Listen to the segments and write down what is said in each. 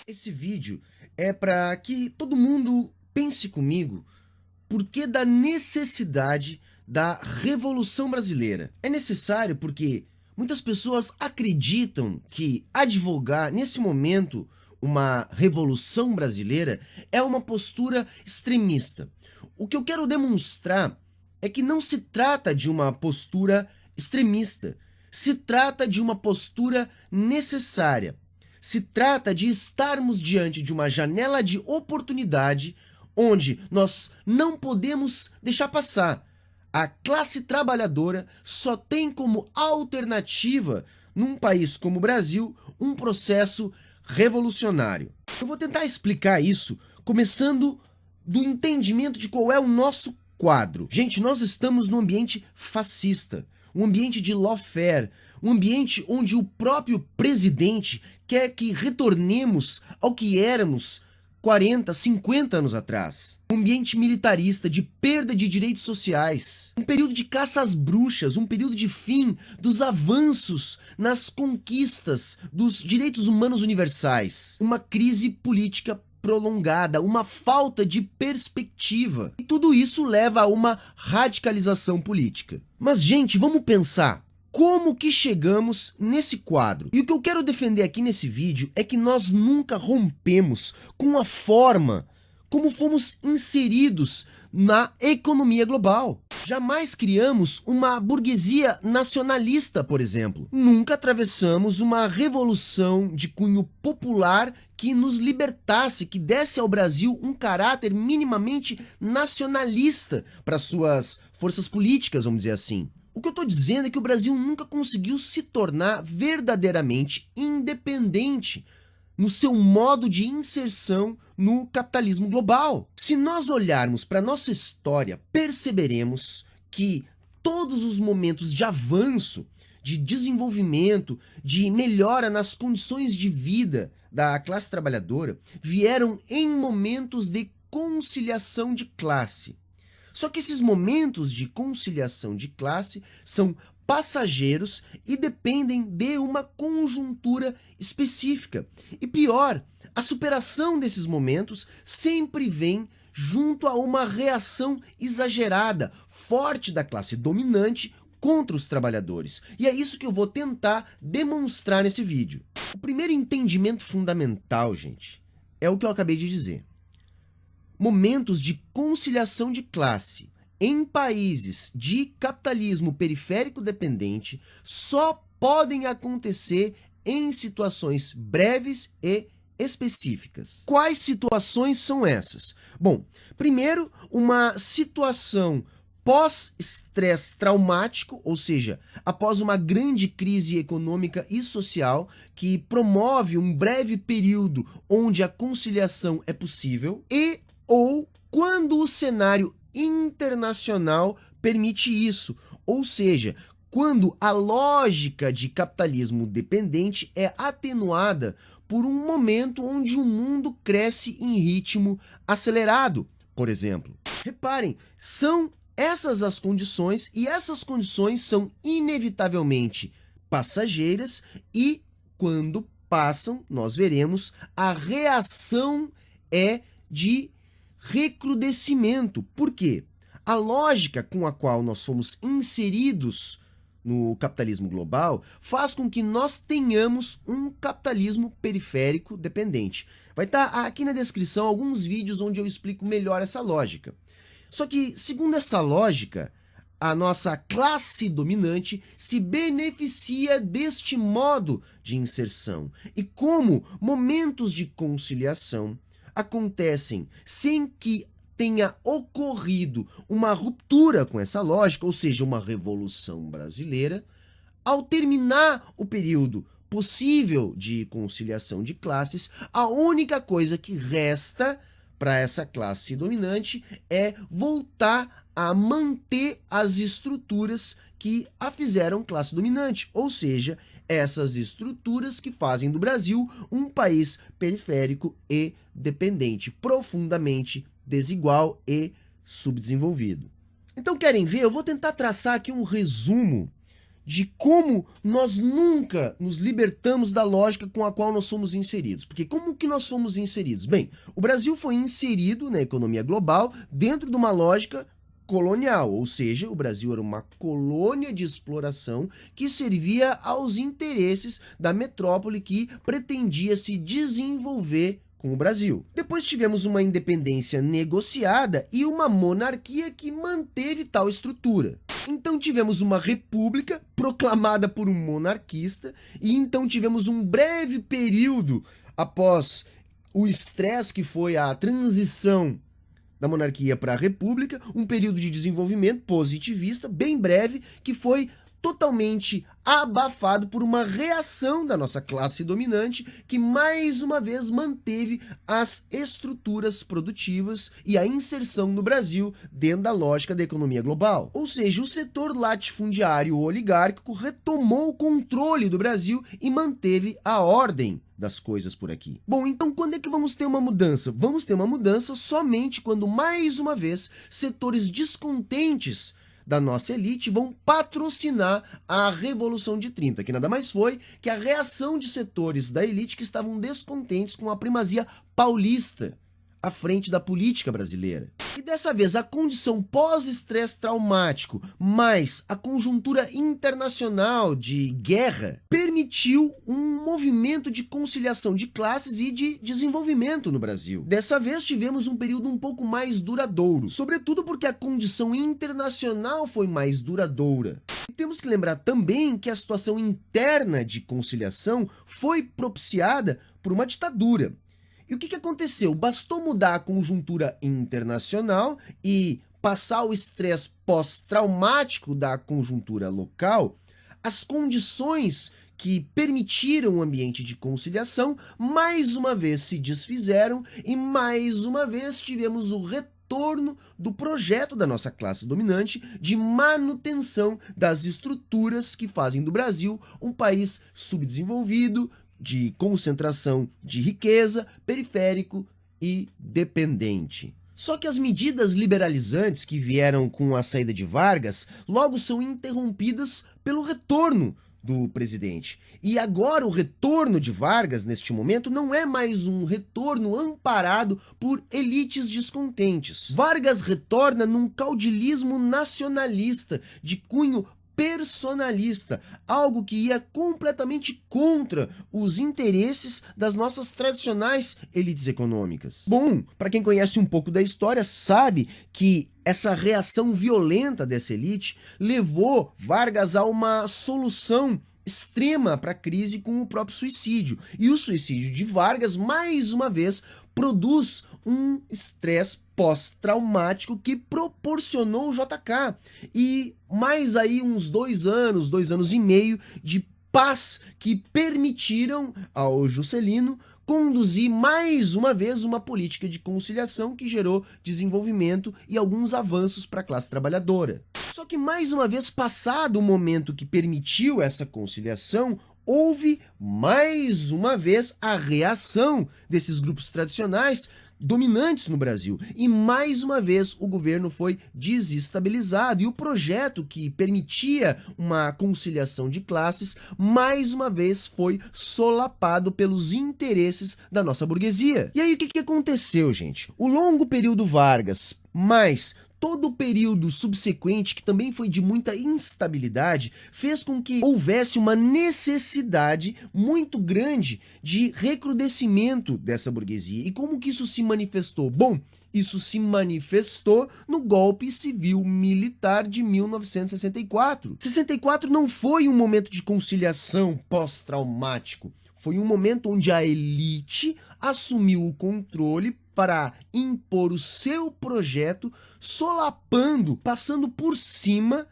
Esse vídeo é para que todo mundo pense comigo por que da necessidade da Revolução Brasileira. É necessário porque muitas pessoas acreditam que advogar nesse momento uma Revolução Brasileira é uma postura extremista. O que eu quero demonstrar é que não se trata de uma postura extremista, se trata de uma postura necessária. Se trata de estarmos diante de uma janela de oportunidade onde nós não podemos deixar passar. A classe trabalhadora só tem como alternativa, num país como o Brasil, um processo revolucionário. Eu vou tentar explicar isso começando do entendimento de qual é o nosso quadro. Gente, nós estamos num ambiente fascista, um ambiente de lawfare, um ambiente onde o próprio presidente quer que retornemos ao que éramos 40, 50 anos atrás. Um ambiente militarista de perda de direitos sociais, um período de caça às bruxas, um período de fim dos avanços nas conquistas dos direitos humanos universais, uma crise política prolongada, uma falta de perspectiva. E tudo isso leva a uma radicalização política. Mas, gente, vamos pensar. Como que chegamos nesse quadro? E o que eu quero defender aqui nesse vídeo é que nós nunca rompemos com a forma como fomos inseridos na economia global. Jamais criamos uma burguesia nacionalista, por exemplo. Nunca atravessamos uma revolução de cunho popular que nos libertasse, que desse ao Brasil um caráter minimamente nacionalista para suas forças políticas, vamos dizer assim. O que eu estou dizendo é que o Brasil nunca conseguiu se tornar verdadeiramente independente no seu modo de inserção no capitalismo global. Se nós olharmos para a nossa história, perceberemos que todos os momentos de avanço, de desenvolvimento, de melhora nas condições de vida da classe trabalhadora vieram em momentos de conciliação de classe. Só que esses momentos de conciliação de classe são passageiros e dependem de uma conjuntura específica. E pior, a superação desses momentos sempre vem junto a uma reação exagerada, forte da classe dominante contra os trabalhadores. E é isso que eu vou tentar demonstrar nesse vídeo. O primeiro entendimento fundamental, gente, é o que eu acabei de dizer. Momentos de conciliação de classe em países de capitalismo periférico dependente só podem acontecer em situações breves e específicas. Quais situações são essas? Bom, primeiro, uma situação pós-estresse traumático, ou seja, após uma grande crise econômica e social que promove um breve período onde a conciliação é possível ou quando o cenário internacional permite isso, ou seja, quando a lógica de capitalismo dependente é atenuada por um momento onde o mundo cresce em ritmo acelerado, por exemplo. Reparem, são essas as condições e essas condições são inevitavelmente passageiras e quando passam, nós veremos, a reação é de recrudescimento. Por quê? A lógica com a qual nós fomos inseridos no capitalismo global faz com que nós tenhamos um capitalismo periférico dependente. Vai estar aqui na descrição alguns vídeos onde eu explico melhor essa lógica. Só que, segundo essa lógica, a nossa classe dominante se beneficia deste modo de inserção. E como momentos de conciliação acontecem sem que tenha ocorrido uma ruptura com essa lógica, ou seja, uma revolução brasileira, ao terminar o período possível de conciliação de classes, a única coisa que resta para essa classe dominante é voltar a manter as estruturas que a fizeram classe dominante, ou seja, essas estruturas que fazem do Brasil um país periférico e dependente, profundamente desigual e subdesenvolvido. Então, querem ver? Eu vou tentar traçar aqui um resumo de como nós nunca nos libertamos da lógica com a qual nós fomos inseridos. Porque como que nós fomos inseridos? Bem, o Brasil foi inserido na economia global dentro de uma lógica colonial, ou seja, o Brasil era uma colônia de exploração que servia aos interesses da metrópole que pretendia se desenvolver com o Brasil. Depois tivemos uma independência negociada e uma monarquia que manteve tal estrutura. Então tivemos uma república proclamada por um monarquista e então tivemos um breve período após o estresse que foi a transição da monarquia para a república, um período de desenvolvimento positivista, bem breve, que foi totalmente abafado por uma reação da nossa classe dominante que mais uma vez manteve as estruturas produtivas e a inserção no Brasil dentro da lógica da economia global. Ou seja, o setor latifundiário oligárquico retomou o controle do Brasil e manteve a ordem das coisas por aqui. Bom, então quando é que vamos ter uma mudança? Vamos ter uma mudança somente quando, mais uma vez, setores descontentes da nossa elite vão patrocinar a Revolução de 30, que nada mais foi que a reação de setores da elite que estavam descontentes com a primazia paulista à frente da política brasileira. E dessa vez a condição pós-estresse traumático mais a conjuntura internacional de guerra permitiu um movimento de conciliação de classes e de desenvolvimento no Brasil. Dessa vez tivemos um período um pouco mais duradouro, sobretudo porque a condição internacional foi mais duradoura. E temos que lembrar também que a situação interna de conciliação foi propiciada por uma ditadura. E o que aconteceu? Bastou mudar a conjuntura internacional e passar o estresse pós-traumático da conjuntura local, as condições que permitiram o ambiente de conciliação mais uma vez se desfizeram e mais uma vez tivemos o retorno do projeto da nossa classe dominante de manutenção das estruturas que fazem do Brasil um país subdesenvolvido, de concentração de riqueza, periférico e dependente. Só que as medidas liberalizantes que vieram com a saída de Vargas logo são interrompidas pelo retorno do presidente. E agora o retorno de Vargas, neste momento, não é mais um retorno amparado por elites descontentes. Vargas retorna num caudilismo nacionalista de cunho personalista, algo que ia completamente contra os interesses das nossas tradicionais elites econômicas. Bom, para quem conhece um pouco da história, sabe que essa reação violenta dessa elite levou Vargas a uma solução extrema para a crise com o próprio suicídio. E o suicídio de Vargas, mais uma vez, produz um estresse pós-traumático que proporcionou o JK. E mais aí uns 2 anos e meio de paz que permitiram ao Juscelino conduzir mais uma vez uma política de conciliação que gerou desenvolvimento e alguns avanços para a classe trabalhadora. Só que mais uma vez, passado o momento que permitiu essa conciliação, houve mais uma vez a reação desses grupos tradicionais dominantes no Brasil. E mais uma vez o governo foi desestabilizado e o projeto que permitia uma conciliação de classes mais uma vez foi solapado pelos interesses da nossa burguesia. E aí o que aconteceu, gente? O longo período Vargas, mais todo o período subsequente, que também foi de muita instabilidade, fez com que houvesse uma necessidade muito grande de recrudescimento dessa burguesia. E como que isso se manifestou? Bom, isso se manifestou no golpe civil-militar de 1964. 64 não foi um momento de conciliação pós-traumático, foi um momento onde a elite assumiu o controle para impor o seu projeto, solapando, passando por cima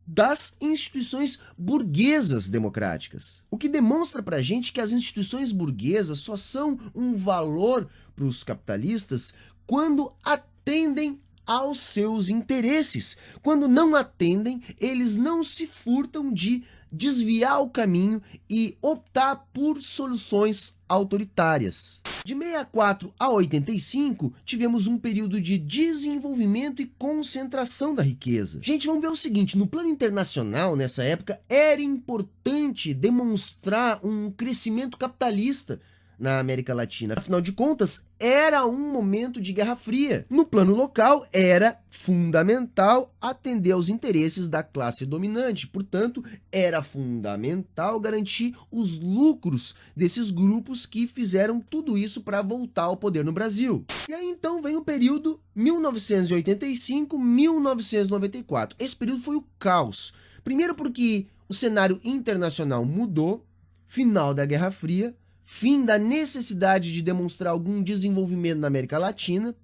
das instituições burguesas democráticas. O que demonstra pra gente que as instituições burguesas só são um valor para os capitalistas quando atendem aos seus interesses. Quando não atendem, eles não se furtam de desviar o caminho e optar por soluções autoritárias. De 64 a 85, tivemos um período de desenvolvimento e concentração da riqueza. Gente, vamos ver o seguinte, no plano internacional, nessa época, era importante demonstrar um crescimento capitalista na América Latina. Afinal de contas, era um momento de Guerra Fria. No plano local, era fundamental atender aos interesses da classe dominante. Portanto, era fundamental garantir os lucros desses grupos que fizeram tudo isso para voltar ao poder no Brasil. E aí então vem o período 1985-1994. Esse período foi o caos. Primeiro porque o cenário internacional mudou, final da Guerra Fria, fim da necessidade de demonstrar algum desenvolvimento na América Latina.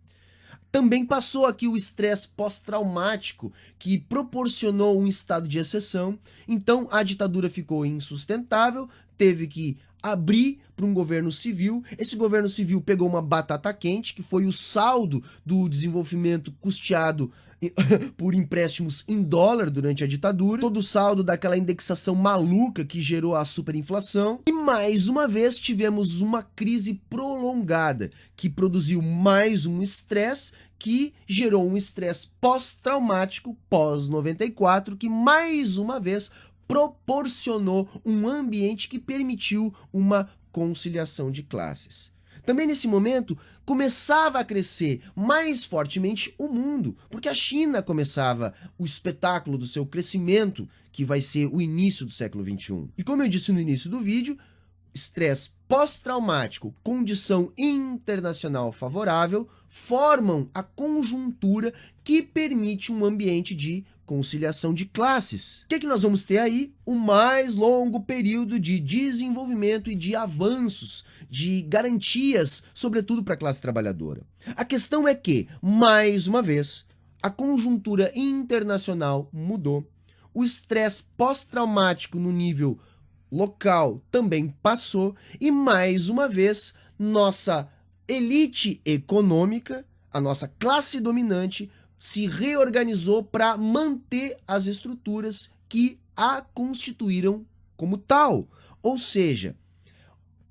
Também passou aqui o estresse pós-traumático, que proporcionou um estado de exceção. Então a ditadura ficou insustentável, teve que abrir para um governo civil. Esse governo civil pegou uma batata quente, que foi o saldo do desenvolvimento custeado por empréstimos em dólar durante a ditadura, todo o saldo daquela indexação maluca que gerou a superinflação, e mais uma vez tivemos uma crise prolongada, que produziu mais um estresse, que gerou um estresse pós-traumático, pós-94, que mais uma vez proporcionou um ambiente que permitiu uma conciliação de classes. Também nesse momento começava a crescer mais fortemente o mundo, porque a China começava o espetáculo do seu crescimento, que vai ser o início do século XXI. E como eu disse no início do vídeo, estresse pós-traumático, condição internacional favorável, formam a conjuntura que permite um ambiente de conciliação de classes. O que é que nós vamos ter aí? O mais longo período de desenvolvimento e de avanços, de garantias, sobretudo para a classe trabalhadora. A questão é que, mais uma vez, a conjuntura internacional mudou, o estresse pós-traumático no nível local também passou e, mais uma vez, nossa elite econômica, a nossa classe dominante, se reorganizou para manter as estruturas que a constituíram como tal. Ou seja,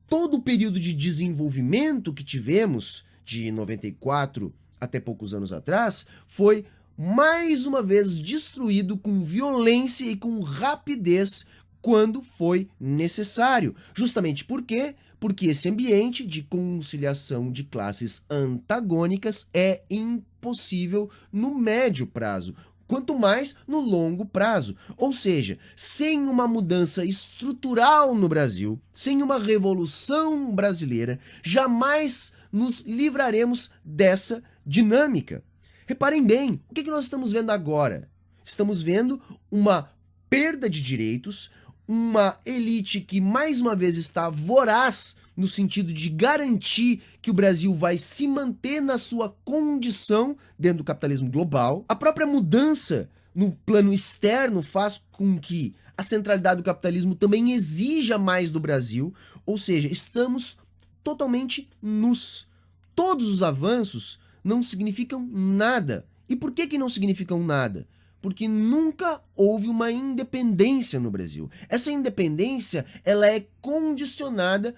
todo o período de desenvolvimento que tivemos, de 94 até poucos anos atrás, foi mais uma vez destruído com violência e com rapidez quando foi necessário. Justamente por quê? Porque esse ambiente de conciliação de classes antagônicas é impossível no médio prazo, quanto mais no longo prazo. Ou seja, sem uma mudança estrutural no Brasil, sem uma revolução brasileira, jamais nos livraremos dessa dinâmica. Reparem bem, o que nós estamos vendo agora? Estamos vendo uma perda de direitos, uma elite que mais uma vez está voraz no sentido de garantir que o Brasil vai se manter na sua condição dentro do capitalismo global. A própria mudança no plano externo faz com que a centralidade do capitalismo também exija mais do Brasil, ou seja, estamos totalmente nus. Todos os avanços não significam nada. E por que não significam nada? Porque nunca houve uma independência no Brasil. Essa independência, ela é condicionada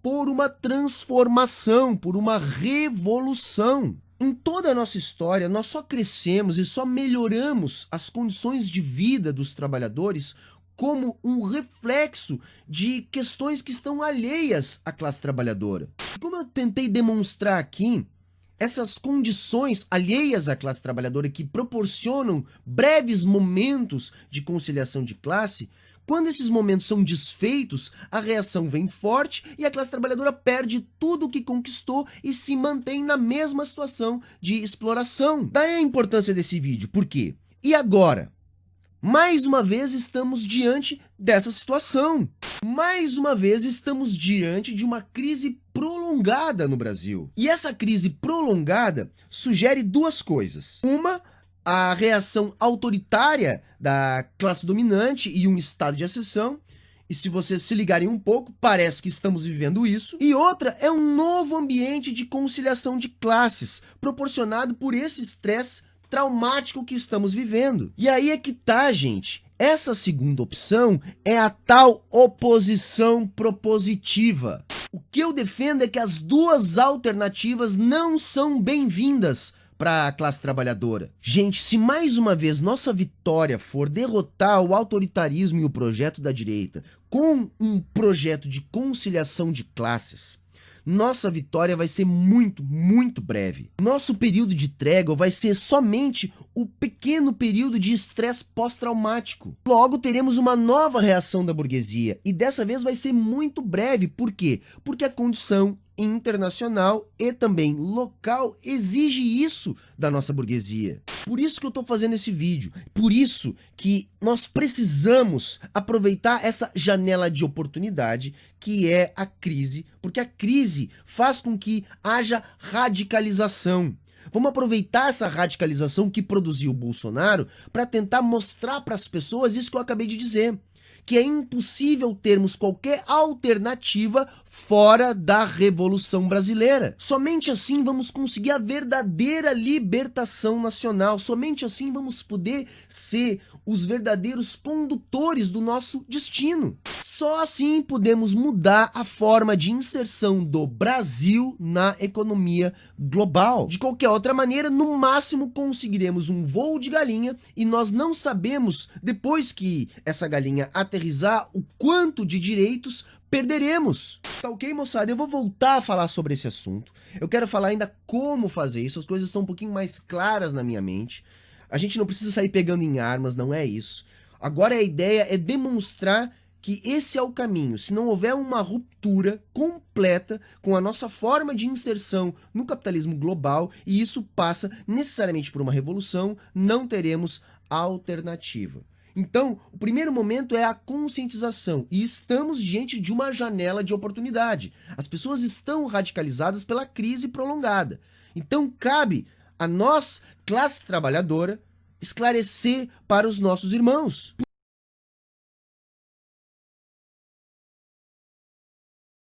por uma transformação, por uma revolução. Em toda a nossa história, nós só crescemos e só melhoramos as condições de vida dos trabalhadores como um reflexo de questões que estão alheias à classe trabalhadora. Como eu tentei demonstrar aqui, essas condições alheias à classe trabalhadora que proporcionam breves momentos de conciliação de classe, quando esses momentos são desfeitos, a reação vem forte e a classe trabalhadora perde tudo o que conquistou e se mantém na mesma situação de exploração. Daí a importância desse vídeo. Por quê? E agora? Mais uma vez estamos diante dessa situação. Mais uma vez estamos diante de uma crise prolongada no Brasil. E essa crise prolongada sugere duas coisas. Uma, a reação autoritária da classe dominante e um estado de exceção. E se vocês se ligarem um pouco, parece que estamos vivendo isso. E outra é um novo ambiente de conciliação de classes, proporcionado por esse estresse traumático que estamos vivendo. E aí é que tá, gente. Essa segunda opção é a tal oposição propositiva. O que eu defendo é que as duas alternativas não são bem-vindas para a classe trabalhadora. Gente, se mais uma vez nossa vitória for derrotar o autoritarismo e o projeto da direita com um projeto de conciliação de classes, nossa vitória vai ser muito, muito breve. Nosso período de trégua vai ser somente o pequeno período de estresse pós-traumático. Logo teremos uma nova reação da burguesia e dessa vez vai ser muito breve. Por quê? Porque a condição internacional e também local exige isso da nossa burguesia. Por isso que eu estou fazendo esse vídeo, por isso que nós precisamos aproveitar essa janela de oportunidade que é a crise, porque a crise faz com que haja radicalização. Vamos aproveitar essa radicalização que produziu o Bolsonaro para tentar mostrar para as pessoas isso que eu acabei de dizer, que é impossível termos qualquer alternativa fora da Revolução Brasileira. Somente assim vamos conseguir a verdadeira libertação nacional, somente assim vamos poder ser os verdadeiros condutores do nosso destino. Só assim podemos mudar a forma de inserção do Brasil na economia global. De qualquer outra maneira, no máximo conseguiremos um voo de galinha e nós não sabemos, depois que essa galinha aterrissar, o quanto de direitos perderemos. Tá ok, moçada? Eu vou voltar a falar sobre esse assunto. Eu quero falar ainda como fazer isso, as coisas estão um pouquinho mais claras na minha mente. A gente não precisa sair pegando em armas, não é isso. Agora a ideia é demonstrar que esse é o caminho. Se não houver uma ruptura completa com a nossa forma de inserção no capitalismo global, e isso passa necessariamente por uma revolução, não teremos alternativa. Então, o primeiro momento é a conscientização, e estamos diante de uma janela de oportunidade. As pessoas estão radicalizadas pela crise prolongada. Então, cabe a nós, classe trabalhadora, esclarecer para os nossos irmãos.